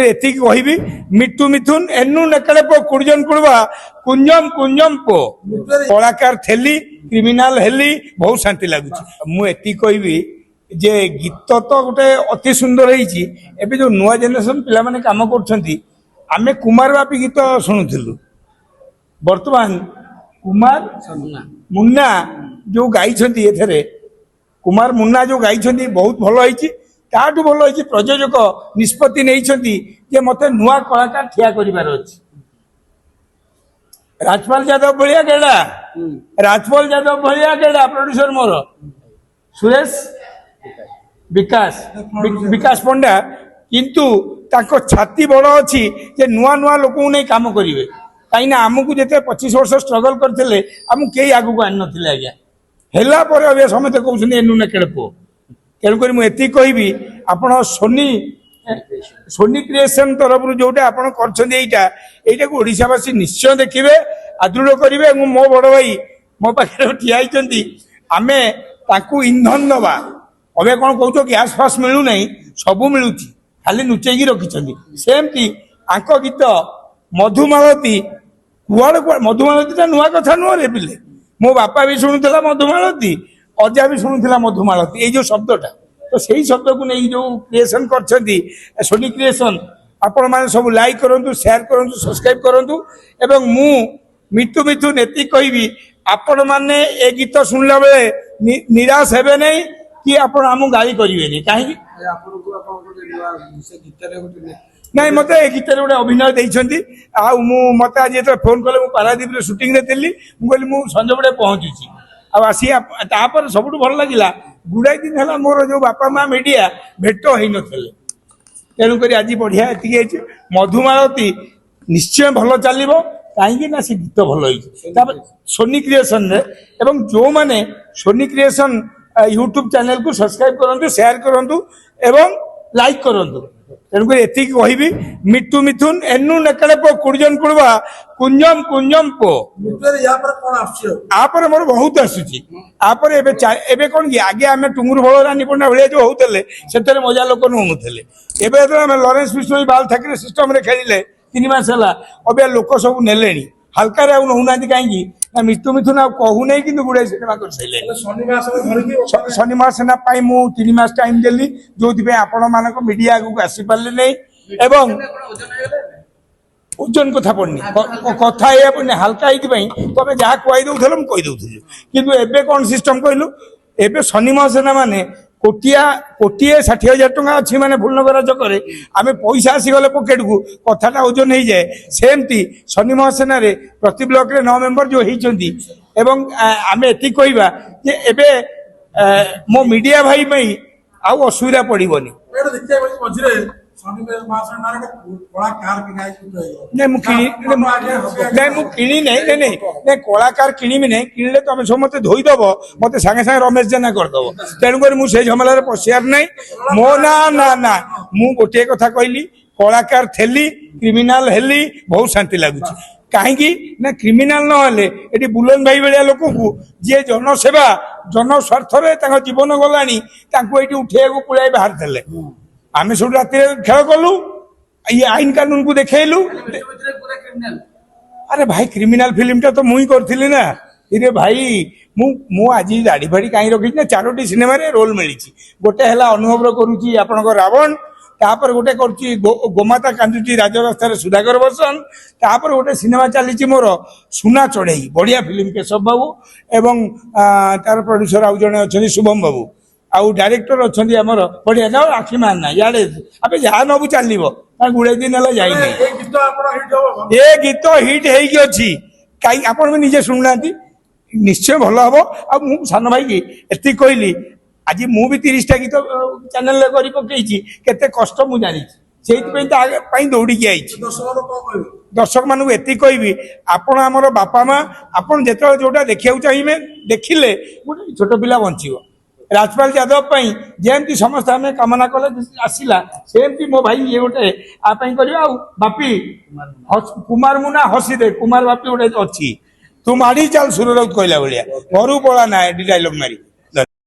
एति कहि मिट्टू मिथुन एनु नकड़े पो कुड़जन कुड़वा कुंजम कुंजम पो कलाकार थेली क्रिमिनाल हेली बहुत शांति लगुच मु एति कहि जे गीत तो गोटे अति सुंदर होईची एबे जो नुआ जनरेशन पिला माने काम करछंती आमे कुमार बापी गीत शुणुथिलु वर्तमान कुमार मुन्ना जो गाई छंती एथरे कुमार मुन्ना जो गाई छंती बहुत भलो होईची ताठू भलो होईची प्रयोजक निष्पत्ति नहीं छंती जे मते नुआ कलाकार ठिया करिबार अछि राजपाल यादव भलिया गेडा राजपाल यादव भलिया गेडा प्रोड्यूसर मोर सुरेश विकास पंडा किंतु ताको छाती बड़ अछि जे नुआ नुआ लोक नहीं काम करिवे कहीं आमको जिते 25 वर्ष स्ट्रगल करते आमको कई आगू को आन नथिले आज्ञा हेला पर अबे समस्त कहउछन एनु न केड़ पो तेणुक मुझे कहि आपण सोनी क्रिएशन तरफ जोटा आप यहीटा को ओडिशावासी निश्चय देखिए आदृढ़ करेंगे मो बड़ भाई मो पाखे ठिया आमे ताकू इंधन दबा अबे कौन कौ गैस फास मिलूना सबू मिलूँ खाली लुचेकी रखिंट सेमती आंक गीत मधुमालती कुआड़ कुआ मधुमालती नुआ कथा नुह रे पिले मो बापा भी शुणुला मधुमालती अजा भी शुणुला मधुमालती ये जो शब्दटा तो सही शब्द को नहीं जो क्रिएशन कर सोनी क्रिएशन आपण मैंने सब लाइक करूँ शेयर करूँ सब्सक्राइब करूँ एवं मु मिट्टू मिथुन एति कहि आपण मैंने ए गीत शुणला बेले निराश हेबे नहीं कि आपण आम गाली करेंगे कहीं नहीं मत गीत गोटे अभिनय देती मत आज जो फोन कले पारादीप सुटिंग थी मुझे संज बड़े पहुंची आसी सब भल लगे गुड़ाई दिन है मोर जो बापा माँ मीडिया भेट हो नथिले तेणुक आज बढ़िया एति मधुमालती निश्चय भल चलो कहीं से गीत भल सोनी क्रिएशन एवं जो मैंने सोनी क्रिएशन यूट्यूब चैनल को सब्सक्राइब करूँ शेयर करूँ एवं लाइक करूँ तेणुक एति कहि मिट्टू मिथुन एनु नकड़े पो कुड़जन कुड़वा कुंजम कुंजम पो आपर मोर बहुत आसुची आपर एबे कौन कि आगे आमे टुंगुर भल रानी पंडा भाया जो होते से मजा लोक नुले एबे तो आम लरेन्स बिश्नोई बाल ठाकरे सिस्टम रे खेलिले 3 मास है अब लोक सब नेले हल्का नौना कहीं मिट्टू मिथुन आ कहू नहीं कि गुड़े सिनेमा कर शनिवार सेना मु 3 मास टाइम देली जो आपण मान मीडिया आगू आसी पारे नहीं एवं ओजन कथा पड़नी कथा ये पड़नी हल्का ये तुम जहाँ कही दौल मुझे किंतु एबे कौन सिस्टम कहलु एबे शनिवार सेना माने कोटिया 60,000 टंका अच्छी माने फुलनगरा चक्कर आम पैसा आसीगले पकेट को कथाटा ओजन हो जाए सेमती शनि महासेना प्रति ब्लॉक रे 9 मेंबर जो होती एवं आम एति कहवा जे एबे मो मीडिया भाई मई आउ असुविधा पड़ोनी कलाकार किणीबी नहीं किणले तुम सब मत धोईदब मत सागे सागे रमेश जेना करदब तेणुक मुझे झमेलार पशियार ना मो ना ना ना मु गोटे कथा कहली कलाकार थेली क्रिमिनाल हेली बहुत शांति लगुच कहीं ना क्रिमिनाल ना बुलन भाई भाया लोक को जी जनसेवा जनस्वार्थ जीवन गलानी उठे पुलिया बाहर थे आमे सब रात खेल कलु ये आईन कानून को देखलु अरे भाई क्रिमिनाल फिल्म टा तो मुई करथिली ना इरे भाई मु आज दाढ़ी फाड़ी कहीं रखी ना 4टी सिनेमा रे रोल मिली गोटे है अनुभव करुच्ची आपण रावण तापर गोटे करुच्ची गोमाता कांदुची राजरास्तार सुधाकर बसन तापर गोटे सिनेमा चली मोर सुना चढ़ई बढ़िया फिल्म केशव बाबू एवं तार प्रोड्यूसर आउ जड़े अच्छा शुभम बाबू आउ डायरेक्टर अच्छा आमर बढ़िया ना आखि मारना याडे आप जहाँ नबू चलो गुड़े दिन है जाए ये गीत हिट होगी कहीं आप निजे शुणुना निश्चय भल हम आ सान भाई की एति कहली आज मु भी 30टा गीत चैनल कर पकई केते कष्ट मु जानी से दौड़ी आई दर्शक मानू एति कहबी आपण आमर बापा माँ आपन जो जोटा देखा चाहिए देखिले गोटे छोट पिला बंचो राजपाल यादव जमती समस्त आम कामना कले आसला सेमती मो भाई ये गोटे आपाई कर बापी कुमार मुना हसी दे कुमार बापी गोटे अच्छी तू माड़ी चल सुर कहला भाया घर पला ना डायलॉग मारी